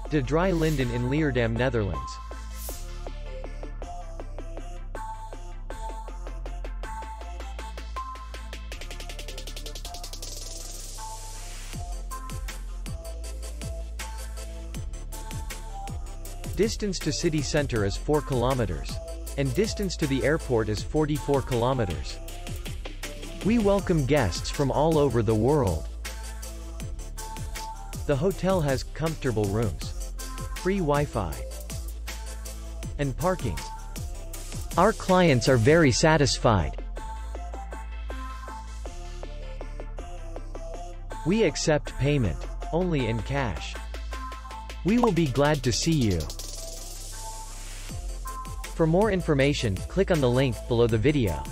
Drie Linden in Leerdam, Netherlands. Distance to city center is 4 kilometers. And distance to the airport is 44 kilometers. We welcome guests from all over the world. The hotel has comfortable rooms, free Wi-Fi, and parking. Our clients are very satisfied. We accept payment only in cash. We will be glad to see you. For more information, click on the link below the video.